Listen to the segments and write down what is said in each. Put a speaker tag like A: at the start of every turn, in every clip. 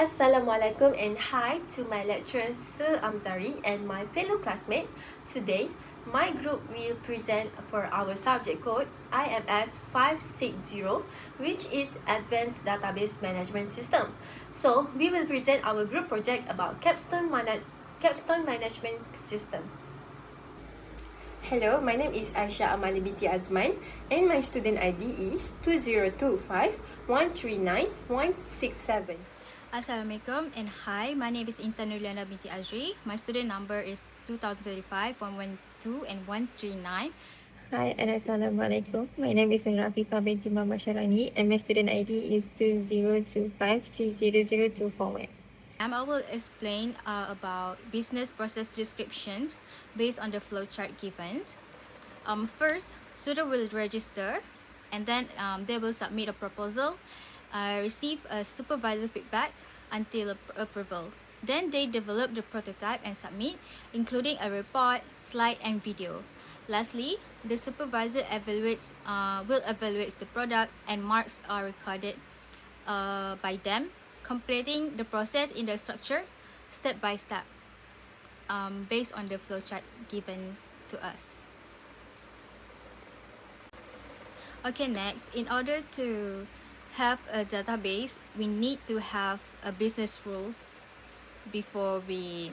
A: Assalamualaikum and hi to my lecturer Sir Amzari and my fellow classmate. Today, my group will present for our subject code IMS560, which is Advanced Database Management System. So, we will present our group project about Capstone Management System. Hello, my name is Aisha Amali binti Azman and my student ID is 2025139167.
B: Assalamualaikum and hi, my name is Intan Nuliana binti Azri. My student number is 2035-112 and 139.
C: Hi and Assalamualaikum. My name is Rafiqa binti Muhammad Syarani and my student ID is 2025300241.
B: I will explain about business process descriptions based on the flowchart given. First, student will register and then they will submit a proposal, receive a supervisor feedback until approval. Then they develop the prototype and submit, including a report, slide, and video. Lastly, the supervisor will evaluate the product and marks are recorded by them, completing the process in the structure step by step based on the flowchart given to us. Okay, next, in order to have a database, we need to have a business rules before we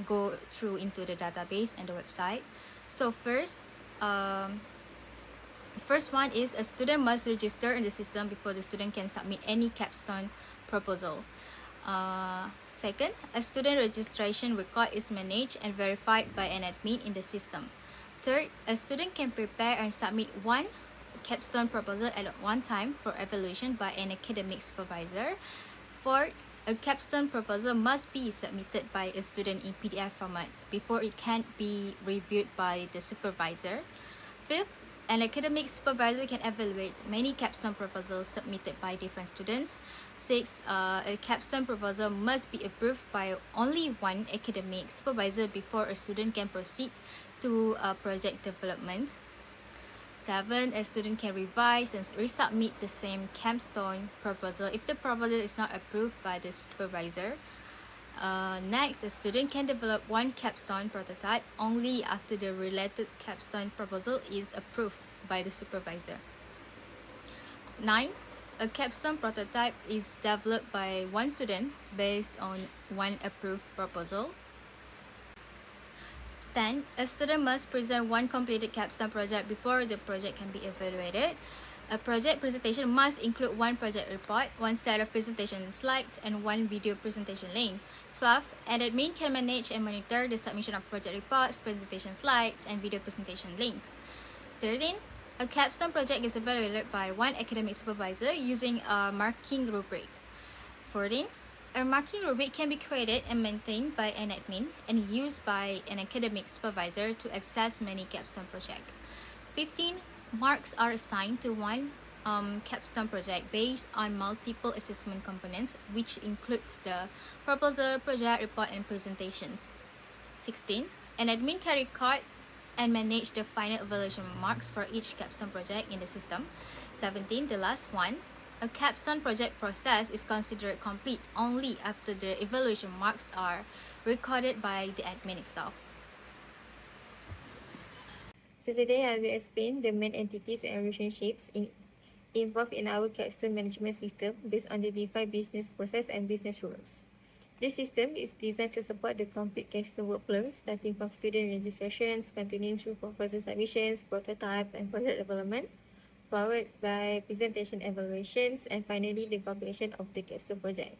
B: go through into the database and the website. So first one is a student must register in the system before the student can submit any capstone proposal. Second, a student registration record is managed and verified by an admin in the system. Third, a student can prepare and submit one capstone proposal at one time for evaluation by an academic supervisor. Fourth, a capstone proposal must be submitted by a student in PDF format before it can be reviewed by the supervisor. Fifth, an academic supervisor can evaluate many capstone proposals submitted by different students. Sixth, a capstone proposal must be approved by only one academic supervisor before a student can proceed to project development. 7, a student can revise and resubmit the same capstone proposal if the proposal is not approved by the supervisor. Next, a student can develop one capstone prototype only after the related capstone proposal is approved by the supervisor. 9, a capstone prototype is developed by one student based on one approved proposal. 10, a student must present one completed capstone project before the project can be evaluated. A project presentation must include one project report, one set of presentation slides, and one video presentation link. 12, an admin can manage and monitor the submission of project reports, presentation slides, and video presentation links. 13, a capstone project is evaluated by one academic supervisor using a marking rubric. 14, a marking rubric can be created and maintained by an admin and used by an academic supervisor to access many capstone projects. 15, marks are assigned to one capstone project based on multiple assessment components, which includes the proposal, project report, and presentations. 16, an admin can record and manage the final evaluation marks for each capstone project in the system. 17, the last one, a capstone project process is considered complete only after the evaluation marks are recorded by the admin itself.
C: So today I will explain the main entities and relationships involved in our capstone management system based on the defined business process and business rules. This system is designed to support the complete capstone workflow, starting from student registrations, continuing through proposal submissions, prototype, and project development, followed by presentation evaluations, and finally the completion of the capstone project.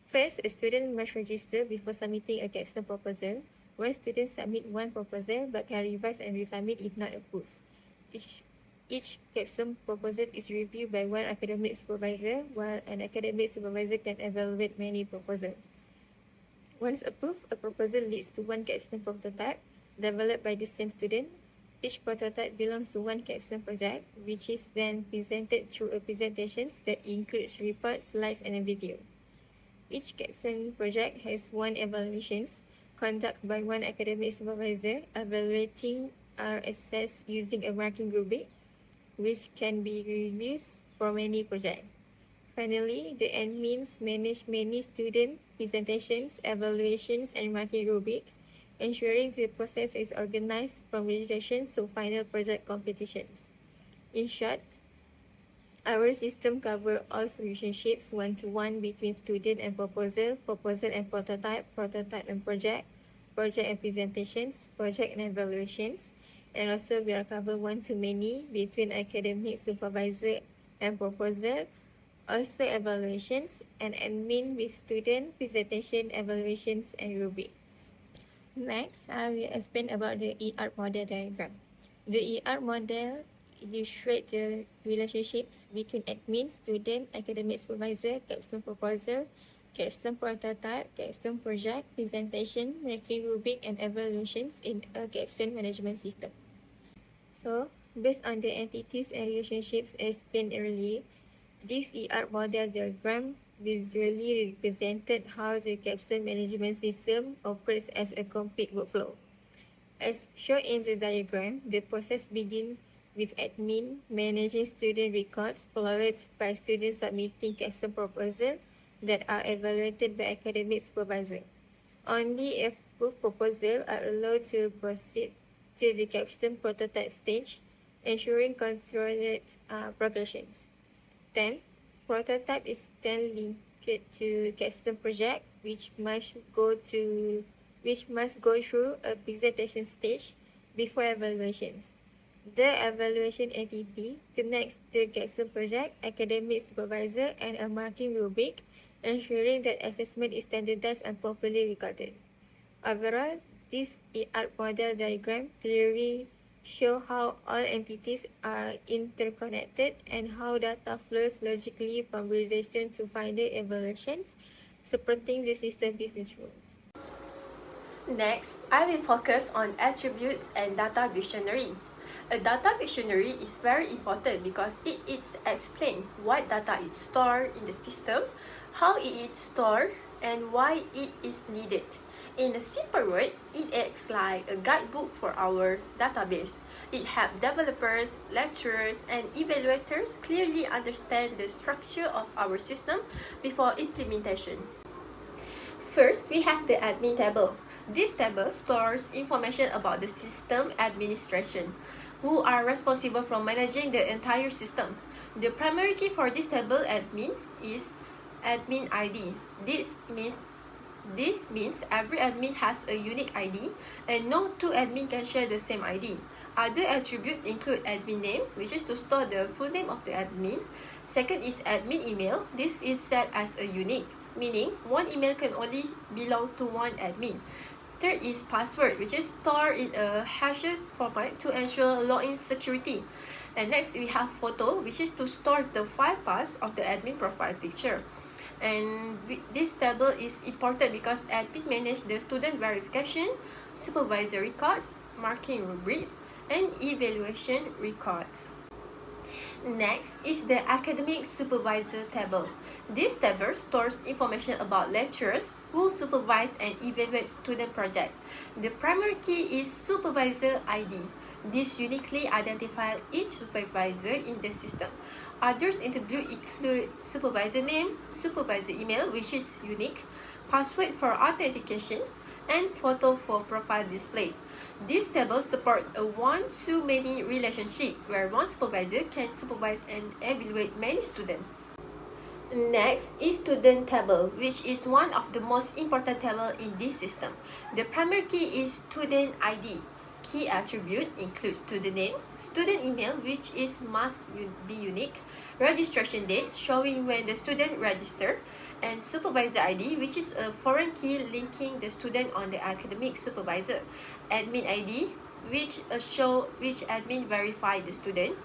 C: First, a student must register before submitting a capstone proposal. One student submit one proposal but can revise and resubmit if not approved. Each capstone proposal is reviewed by one academic supervisor, while an academic supervisor can evaluate many proposals. Once approved, a proposal leads to one capstone prototype developed by the same student. Each prototype belongs to one capstone project, which is then presented through a presentation that includes reports, slides, and a video. Each capstone project has one evaluation conducted by one academic supervisor. Evaluating are assessed using a marking rubric, which can be reused for many projects. Finally, the admins manage many student presentations, evaluations, and marking rubric, ensuring the process is organized from registration to final project competitions. In short, our system covers all relationships one-to-one between student and proposal, proposal and prototype, prototype and project, project and presentations, project and evaluations, and also we are covered one-to-many between academic supervisor and proposal, also evaluations, and admin with student, presentation, evaluations, and rubric. Next, I will explain about the ER model diagram. The ER model illustrates the relationships between admin, student, academic supervisor, capstone proposal, capstone prototype, capstone project, presentation, ranking rubric, and evaluations in a capstone management system. So, based on the entities and relationships explained earlier, this ER model diagram visually represented how the capstone management system operates as a complete workflow. As shown in the diagram, the process begins with admin managing student records, followed by students submitting capstone proposals that are evaluated by academic supervisor. Only approved proposals are allowed to proceed to the capstone prototype stage, ensuring controlled progressions. Then, prototype is then linked to capstone project, which must go through a presentation stage before evaluations. The evaluation entity connects the capstone project, academic supervisor, and a marking rubric, ensuring that assessment is standardized and properly recorded. Overall, this ER model diagram clearly shows how all entities are interconnected and how data flows logically from registration to final evaluations, supporting the system business rules.
A: Next, I will focus on attributes and data dictionary. A data dictionary is very important because it explains what data is stored in the system, how it is stored, and why it is needed. In a simple word, it acts like a guidebook for our database. It helps developers, lecturers, and evaluators clearly understand the structure of our system before implementation. First, we have the admin table. This table stores information about the system administration, who are responsible for managing the entire system. The primary key for this table admin is admin ID. This means every admin has a unique ID and no two admin can share the same ID. Other attributes include admin name, which is to store the full name of the admin. Second is admin email. This is set as a unique, meaning one email can only belong to one admin. Third is password, which is stored in a hashed format to ensure login security. And next we have photo, which is to store the file path of the admin profile picture. And this table is important because admin manage the student verification, supervisor records, marking rubrics, and evaluation records. Next is the academic supervisor table. This table stores information about lecturers who supervise and evaluate student projects. The primary key is supervisor ID. This uniquely identifies each supervisor in the system. Others include supervisor name, supervisor email, which is unique, password for authentication, and photo for profile display. This table supports a one-to-many relationship where one supervisor can supervise and evaluate many students. Next is student table, which is one of the most important tables in this system. The primary key is student ID. Key attribute includes student name, student email, which must be unique, registration date showing when the student registered, and supervisor ID, which is a foreign key linking the student on the academic supervisor, admin ID, which show which admin verified the student,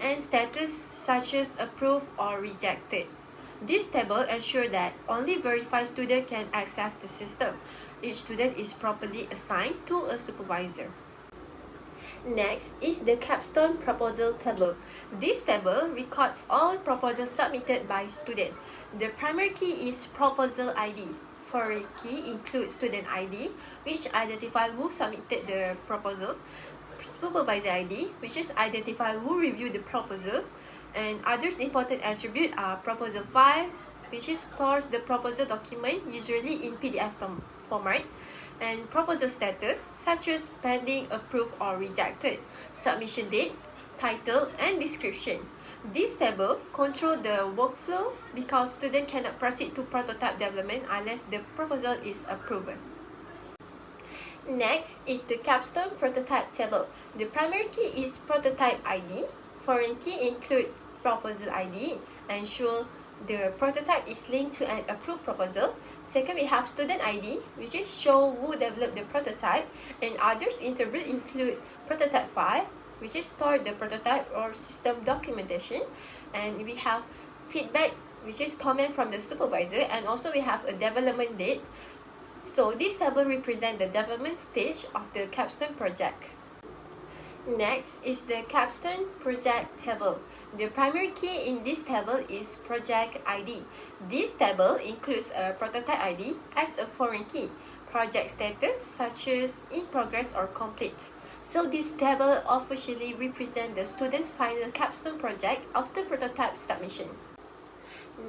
A: and status such as approved or rejected. This table ensures that only verified students can access the system. Each student is properly assigned to a supervisor. Next is the Capstone proposal table. This table records all proposals submitted by students. The primary key is proposal ID. Foreign key includes student ID, which identifies who submitted the proposal, supervisor ID, which is identify who reviewed the proposal, And others important attribute are proposal file, which stores the proposal document usually in PDF format, and proposal status such as pending, approved or rejected, submission date, title and description. This table control the workflow because student cannot proceed to prototype development unless the proposal is approved. Next is the Capstone prototype table. The primary key is prototype ID. Foreign key include proposal ID, ensure the prototype is linked to an approved proposal. Second, we have student ID, which is show who developed the prototype, and others interpret include prototype file, which is store the prototype or system documentation, and we have feedback, which is comment from the supervisor, and also we have a development date. So this table represents the development stage of the Capstone project. Next is the Capstone project table. The primary key in this table is project ID. This table includes a prototype ID as a foreign key, project status such as in progress or complete. So this table officially represents the student's final Capstone project after prototype submission.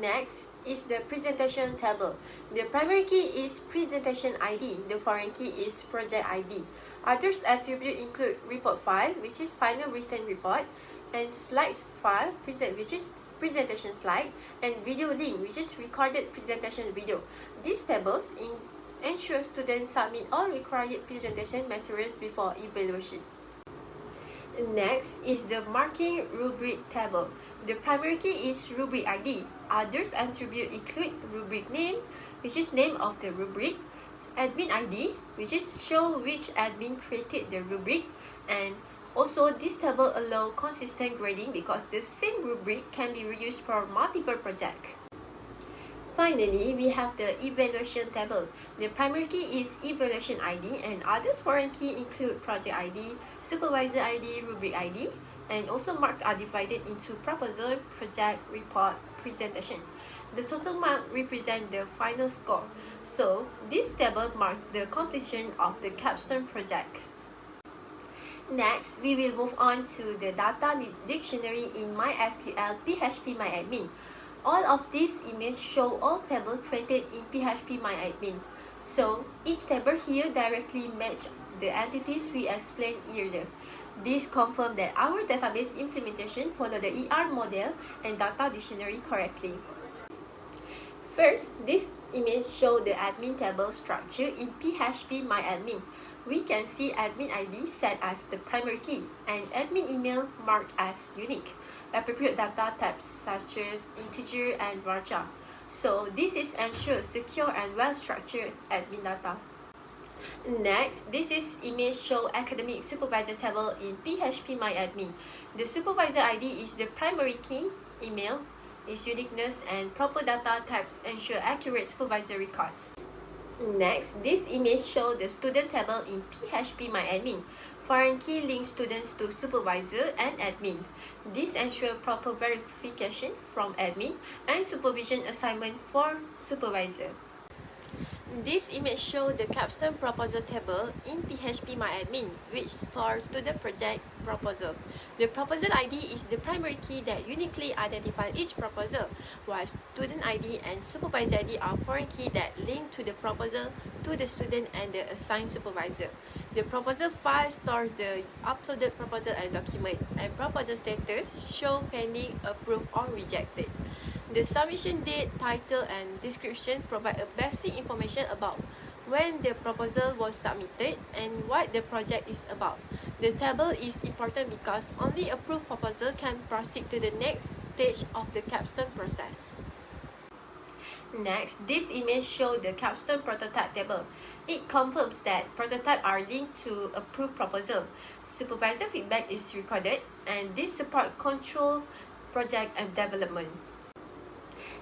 A: Next is the presentation table. The primary key is presentation ID. The foreign key is project ID. Others attributes include report file, which is final written report, and slide file, which is presentation slide, and video link, which is recorded presentation video. These tables ensure students submit all required presentation materials before evaluation. Next is the marking rubric table. The primary key is rubric ID. Others attribute include rubric name, which is name of the rubric, admin ID, which is show which admin created the rubric, and also this table allows consistent grading because the same rubric can be reused for multiple projects. Finally, we have the evaluation table. The primary key is evaluation ID, and others foreign key include project ID, supervisor ID, rubric ID, and also marks are divided into proposal, project, report, presentation. The total mark represents the final score. So, this table marks the completion of the Capstone project. Next, we will move on to the data dictionary in MySQL PHP All of these images show all tables created in PHP So, each table here directly matches the entities we explained earlier. This confirms that our database implementation follows the ER model and data dictionary correctly. First, this image shows the admin table structure in PHP We can see admin ID set as the primary key and admin email marked as unique. Appropriate data types such as integer and varchar. So, this is ensure secure and well-structured admin data. Next, this is image show academic supervisor table in PHP The supervisor ID is the primary key, email, its uniqueness, and proper data types ensure accurate supervisor records. Next, this image shows the student table in PHP Foreign key links students to supervisor and admin. This ensures proper verification from admin and supervision assignment for supervisor. This image shows the Capstone proposal table in PHP which stores student project proposal. The proposal ID is the primary key that uniquely identifies each proposal, while student ID and supervisor ID are foreign keys that link to the proposal to the student and the assigned supervisor. The proposal file stores the uploaded proposal and document, and proposal status show pending, approved, or rejected. The submission date, title, and description provide a basic information about when the proposal was submitted and what the project is about. The table is important because only approved proposal can proceed to the next stage of the Capstone process. Next, this image shows the Capstone prototype table. It confirms that prototypes are linked to approved proposal. Supervisor feedback is recorded, and this supports control, project, and development.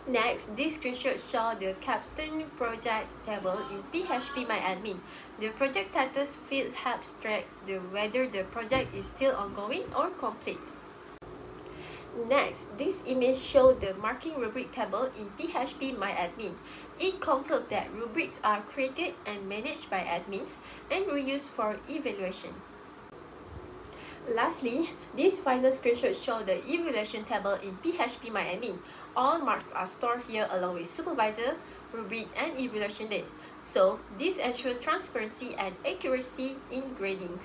A: Next, this screenshot shows the Capstone project table in PHP The project status field helps track whether the project is still ongoing or complete. Next, this image shows the marking rubric table in PHP It confirms that rubrics are created and managed by admins and reused for evaluation. Lastly, this final screenshot shows the evaluation table in PHP-MyAdmin. All marks are stored here along with supervisor, rubric, and evaluation date. So, this ensures transparency and accuracy in grading.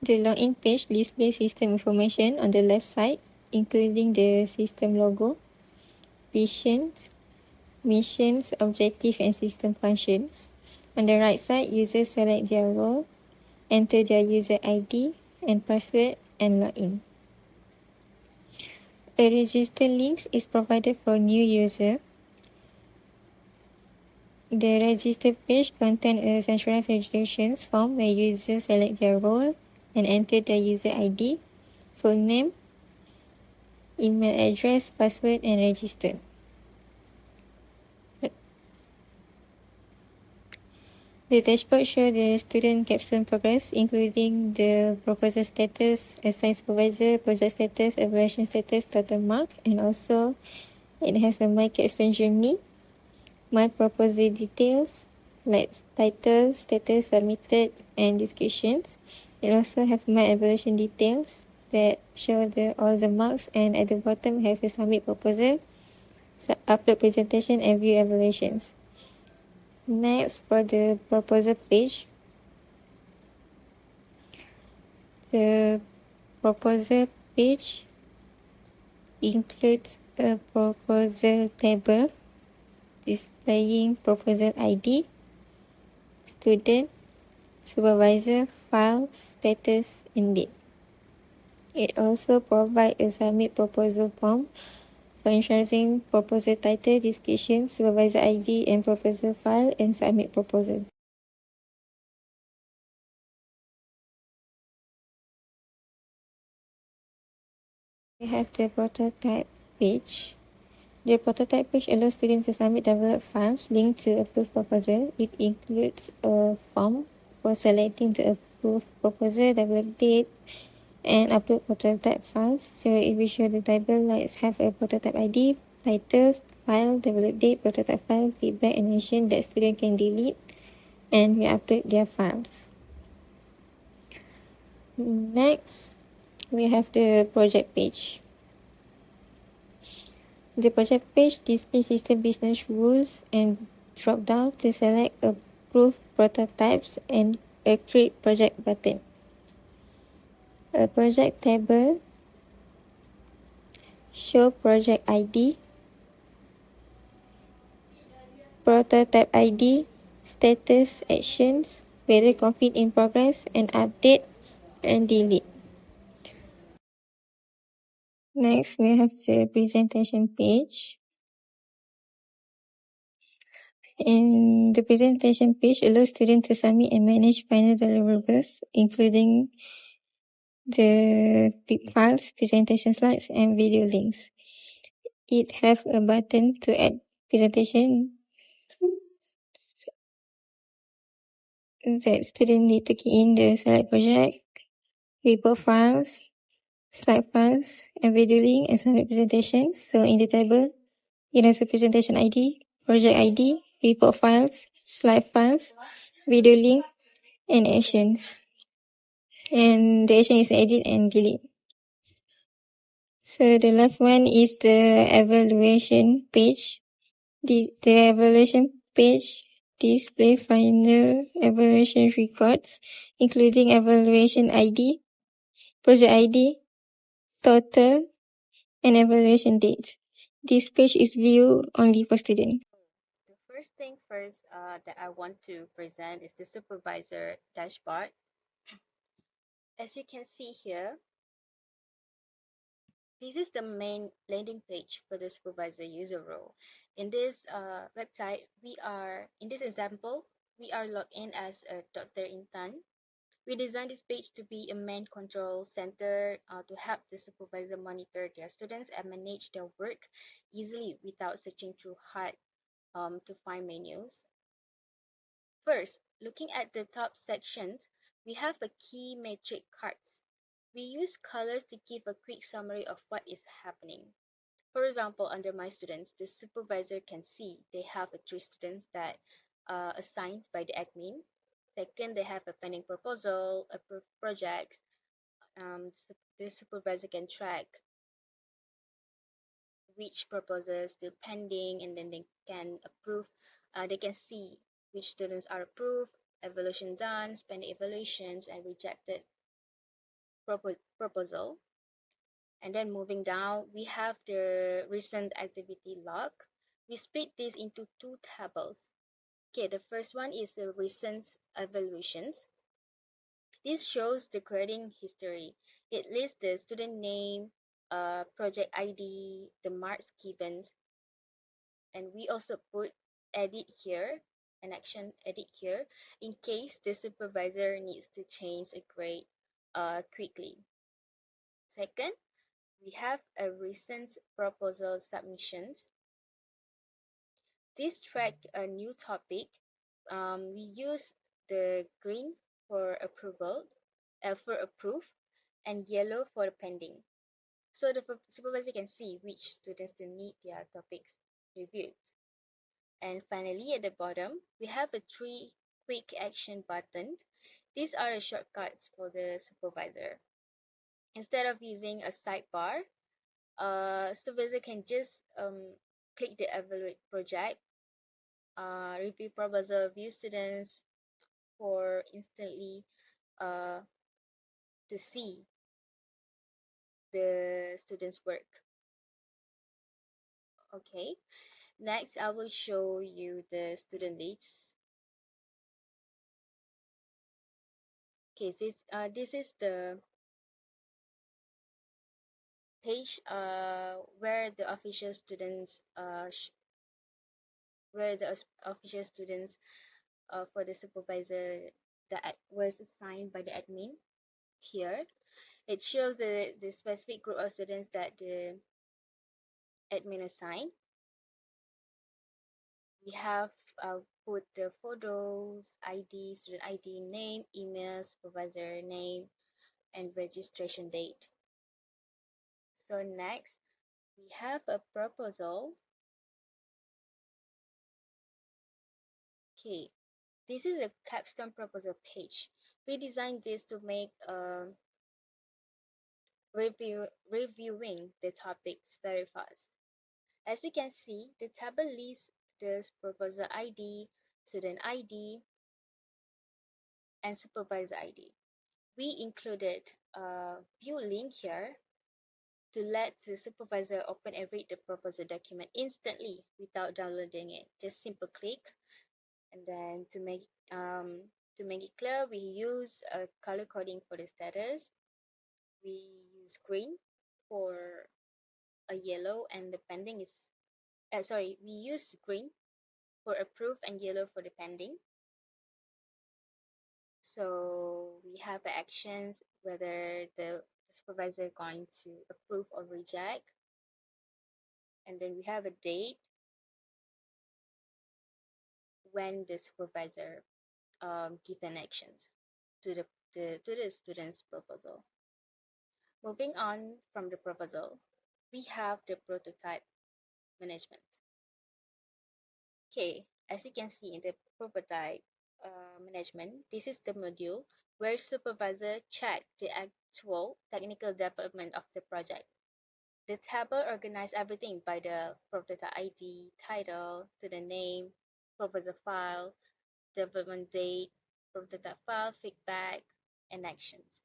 C: The login page displays system information on the left side, including the system logo, missions, objective, and system functions. On the right side, users select their role, enter their user ID and password, and log in. A register link is provided for new user. The register page contains a centralized registration form where users select their role and enter their user ID, full name, email address, password, and register. The dashboard shows the student capstone progress, including the proposal status, assigned supervisor, project status, evaluation status, total mark, and also it has a My Capstone journey, My proposal details, like title, status, submitted, and descriptions. It also have My evaluation details that show all the marks, and at the bottom have a submit proposal, upload presentation, and view evaluations. Next, for the proposal page, the proposal page includes a proposal table displaying proposal ID, student, supervisor, file, status, and date. It also provides a submit proposal form for ensuring proposal title, description, supervisor ID, and proposal file, and submit proposal. We have the prototype page. The prototype page allows students to submit developed files linked to approved proposal. It includes a form for selecting the approved proposal, develop date, and upload prototype files. So it will show the table like have a prototype ID, title, file, develop date, prototype file, feedback, and mention that student can delete and re-upload their files. Next, we have the project page. The project page displays system business rules and drop down to select approved prototypes and a create project button. A project table show project ID, prototype ID, status, actions, whether complete in progress, and update and delete. Next, we have the presentation page. In the presentation page, allows students to submit and manage final deliverables, including the files, presentation slides, and video links. It have a button to add presentation that students need to key in the select project, report files, slide files, and video link and submit presentations. So in the table, it has a presentation ID, project ID, report files, slide files, video link, and actions. And the action is edit and delete. So the last one is the evaluation page. The evaluation page display final evaluation records, including evaluation ID, project ID, total, and evaluation date. This page is viewed only for students.
B: The first thing first that I want to present is the supervisor dashboard. As you can see here, this is the main landing page for the supervisor user role. In this website, in this example, we are logged in as a Dr. Intan. We designed this page to be a main control center to help the supervisor monitor their students and manage their work easily without searching too hard to find menus. First, looking at the top sections, we have a key metric cards. We use colors to give a quick summary of what is happening. For example, under my students, the supervisor can see they have 3 students that
D: assigned by the admin. Second, they have a pending proposal, approved projects. The supervisor can track which proposals still pending, and then they can approve. They can see which students are approved, evaluation done, pending evaluations, and rejected proposal. And then moving down, we have the recent activity log. We split this into two tables. Okay, the first one is the recent evaluations. This shows the grading history. It lists the student name, project ID, the marks given, and we also put edit here, an action edit here, in case the supervisor needs to change a grade quickly. Second, we have a recent proposal submissions. This track a new topic. We use the green for approval, for approve, and yellow for pending. So the supervisor can see which students still need their topics reviewed. And finally, at the bottom, we have a 3 quick action button. These are the shortcuts for the supervisor. Instead of using a sidebar, supervisor can just click the evaluate project, review proposal, view students for instantly to see the students' work. Okay, next I will show you the student leads. Okay, this is the page where the official students for the supervisor that was assigned by the admin. Here it shows the specific group of students that the admin assigned. We have put the photos, ID, student ID, name, email, supervisor name, and registration date. So next, we have a proposal. Okay, this is a capstone proposal page. We designed this to make reviewing the topics very fast. As you can see, the table lists the proposal ID, student ID, and supervisor ID. We included a view link here to let the supervisor open and read the proposal document instantly without downloading it. Just simple click, and then to make it clear, we use a color coding for the status. We use green for a yellow, and the pending is we use green for approve and yellow for the pending. So we have actions whether the supervisor is going to approve or reject, and then we have a date when the supervisor given actions to the student's proposal. Moving on from the proposal, we have the prototype management. Okay, as you can see in the prototype management, this is the module where supervisor check the actual technical development of the project. The table organizes everything by the prototype ID, title, student name, proposal file, development date, prototype file, feedback, and actions.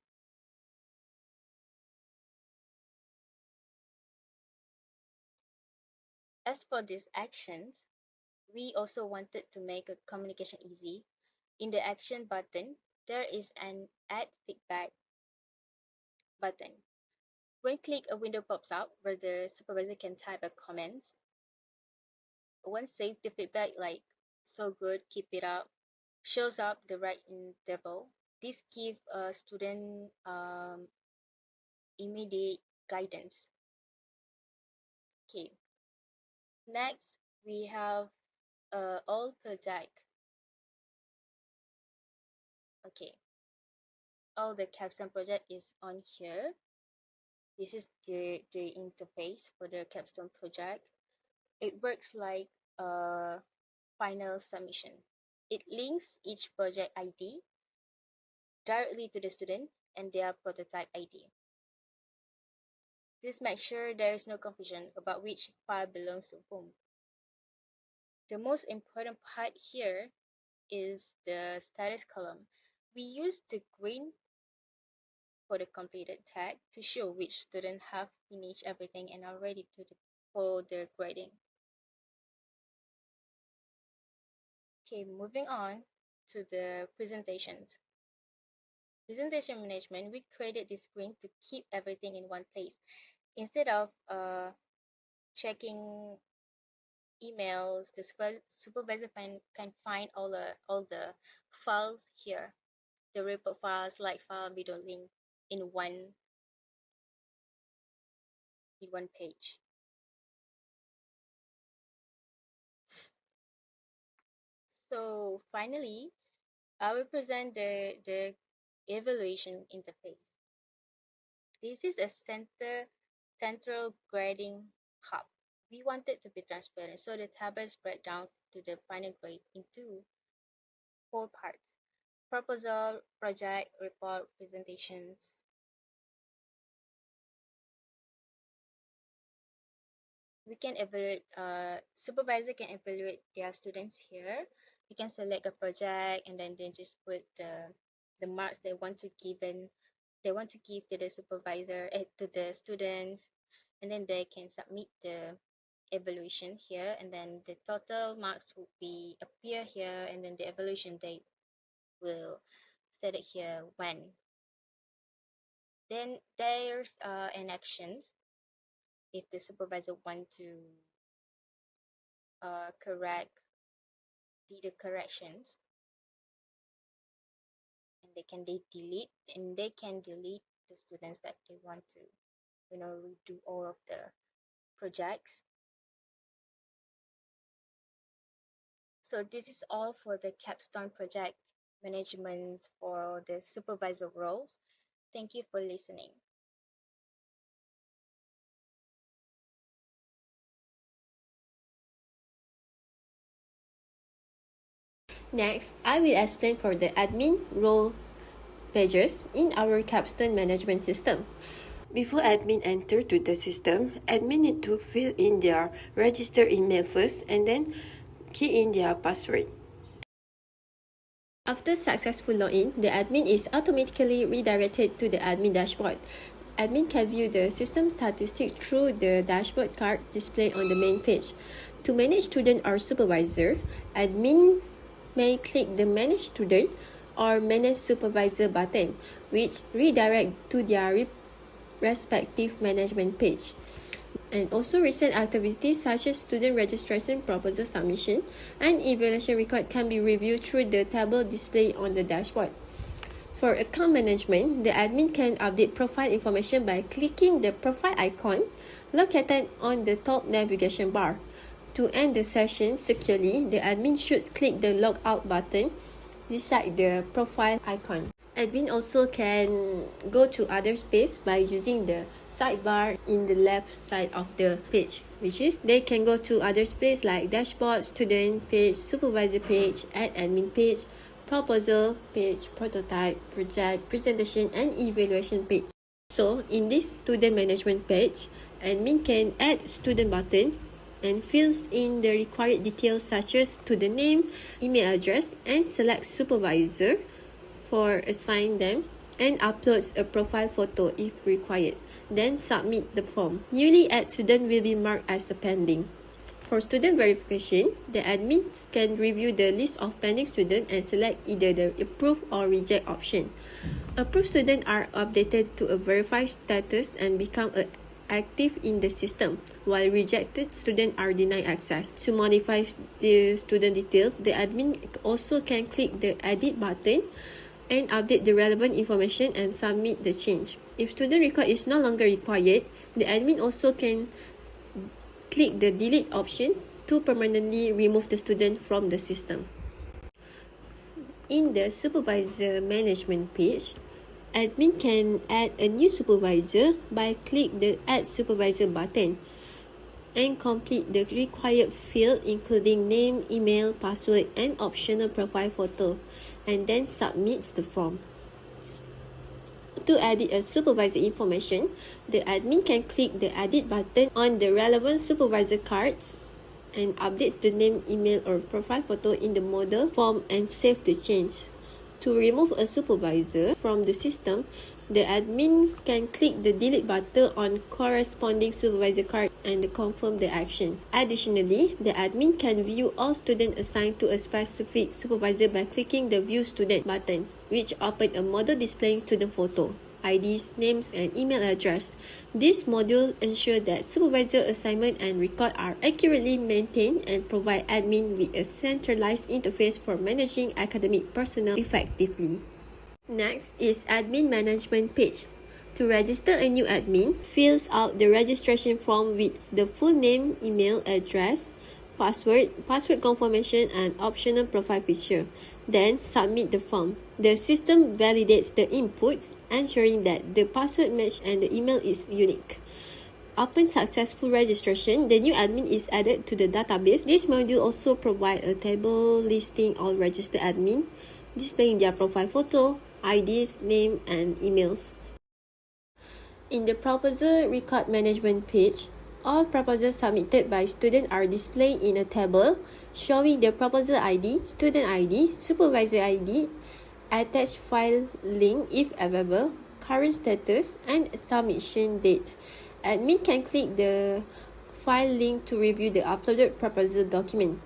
D: As for these actions, we also wanted to make a communication easy. In the action button, there is an add feedback button. When clicked, a window pops up where the supervisor can type a comments. Once saved, the feedback like "so good, keep it up" shows up the right interval. This gives a student immediate guidance. Okay. Next, we have all project. Okay. All the Capstone project is on here. This is the interface for the Capstone project. It works like a final submission. It links each project ID directly to the student and their prototype ID. This makes sure there is no confusion about which file belongs to whom. The most important part here is the status column. We use the green for the completed tag to show which students have finished everything and are ready for their grading. Okay, moving on to the presentations. Presentation management, we created this screen to keep everything in one place. Instead of checking emails, the supervisor can find all the files here. The report file, slide file, video link in one page. So finally, I will present the evaluation interface. This is a central grading hub. We want it to be transparent, so the tables break down to the final grade into 4 parts: proposal, project, report, presentations. We can evaluate, supervisor can evaluate their students here. You can select a project and then they just put the marks they want to give to the supervisor, to the students, and then they can submit the evaluation here, and then the total marks will be appear here, and then the evaluation date will set it here when. Then there's an actions if the supervisor want to correct the corrections, and they can delete the students that they want to redo all of the projects. So this is all for the Capstone project management for the supervisor roles. Thank you for listening.
A: Next, I will explain for the admin role pages in our Capstone management system. Before admin enter to the system, admin need to fill in their registered email first and then key in their password. After successful login, the admin is automatically redirected to the admin dashboard. Admin can view the system statistics through the dashboard card displayed on the main page. To manage student or supervisor, admin may click the Manage Student or Manage Supervisor button, which redirect to their respective management page. And also recent activities such as student registration, proposal submission, and evaluation record can be reviewed through the table displayed on the dashboard. For account management, the admin can update profile information by clicking the profile icon located on the top navigation bar. To end the session securely, the admin should click the logout button beside the profile icon. Admin also can go to other space by using the sidebar in the left side of the page, which is they can go to other space like dashboard, student page, supervisor page, add admin page, proposal page, prototype, project, presentation, and evaluation page. So in this student management page, admin can add student button and fills in the required details such as student name, email address, and select supervisor for assign them, and uploads a profile photo if required. Then submit the form. Newly added student will be marked as the pending. For student verification, the admin can review the list of pending students and select either the approve or reject option. Approved students are updated to a verified status and become active in the system, while rejected students are denied access. To modify the student details, the admin also can click the edit button and update the relevant information and submit the change. If student record is no longer required, the admin also can click the delete option to permanently remove the student from the system. In the supervisor management page, admin can add a new supervisor by click the add supervisor button, and complete the required field including name, email, password and optional profile photo, and then submits the form. To edit a supervisor information, the admin can click the edit button on the relevant supervisor cards and updates the name, email or profile photo in the model form and save the change. To remove a supervisor from the system, the admin can click the delete button on corresponding supervisor card and confirm the action. Additionally, the admin can view all students assigned to a specific supervisor by clicking the View Student button, which opens a model displaying student photo, IDs, names, and email address. This module ensures that supervisor assignment and record are accurately maintained and provide admin with a centralized interface for managing academic personnel effectively. Next is admin management page. To register a new admin, fills out the registration form with the full name, email address, password confirmation and optional profile picture. Then submit the form. The system validates the inputs, ensuring that the password match and the email is unique. Upon successful registration, the new admin is added to the database. This module also provides a table listing all registered admin, displaying their profile photo, IDs, name, and emails. In the proposal record management page, all proposals submitted by students are displayed in a table showing the proposal ID, student ID, supervisor ID, attached file link if available, current status, and submission date. Admin can click the file link to review the uploaded proposal document.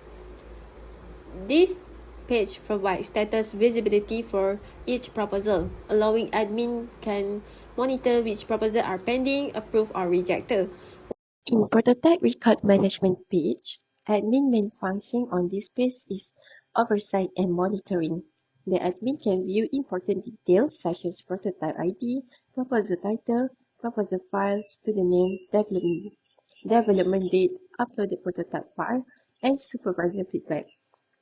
A: This page provides status visibility for each proposal, allowing admin can monitor which proposals are pending, approved, or rejected. In prototype record management page, admin main function on this page is oversight and monitoring. The admin can view important details such as prototype ID, proposal title, proposal file, student name, development date, uploaded prototype file, and supervisor feedback.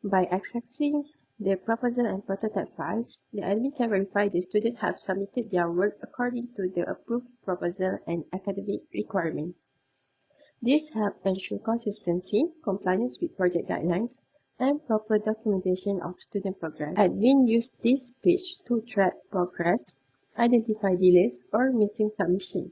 A: By accessing the proposal and prototype files, the admin can verify the students have submitted their work according to the approved proposal and academic requirements. This helps ensure consistency, compliance with project guidelines, and proper documentation of student progress. Admin use this page to track progress, identify delays or missing submission,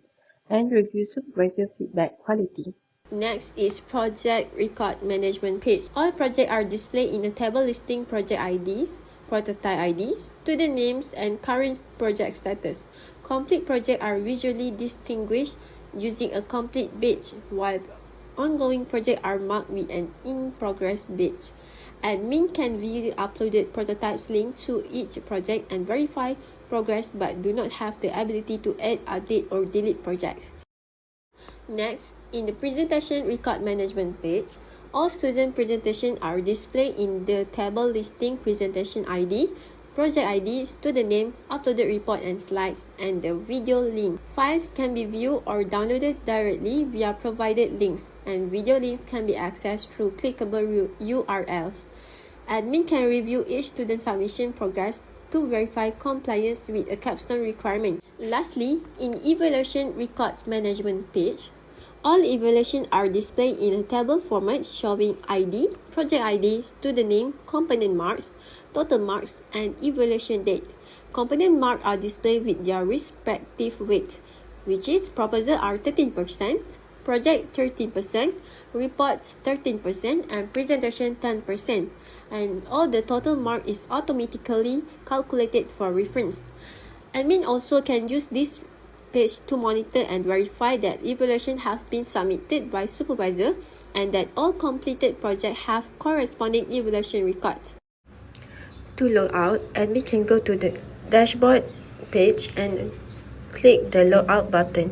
A: and review supervisor feedback quality. Next is project record management page. All projects are displayed in a table listing project IDs, prototype IDs, student names, and current project status. Complete projects are visually distinguished using a complete badge, while ongoing projects are marked with an in-progress badge. Admin can view the uploaded prototypes linked to each project and verify progress but do not have the ability to add, update, or delete projects. Next, in the presentation record management page, all student presentations are displayed in the table listing presentation ID, project ID, student name, uploaded report and slides, and the video link. Files can be viewed or downloaded directly via provided links, and video links can be accessed through clickable URLs. Admin can review each student submission progress to verify compliance with a capstone requirement. Lastly, in evaluation records management page, all evaluations are displayed in a table format showing ID, project ID, student name, component marks, total marks, and evaluation date. Component marks are displayed with their respective weight, which is proposal are 13%, project 13%, reports 13%, and presentation 10%. And all the total mark is automatically calculated for reference. Admin also can use this page to monitor and verify that evaluations have been submitted by supervisor and that all completed projects have corresponding evaluation records. To log out, admin can go to the dashboard page and click the logout button.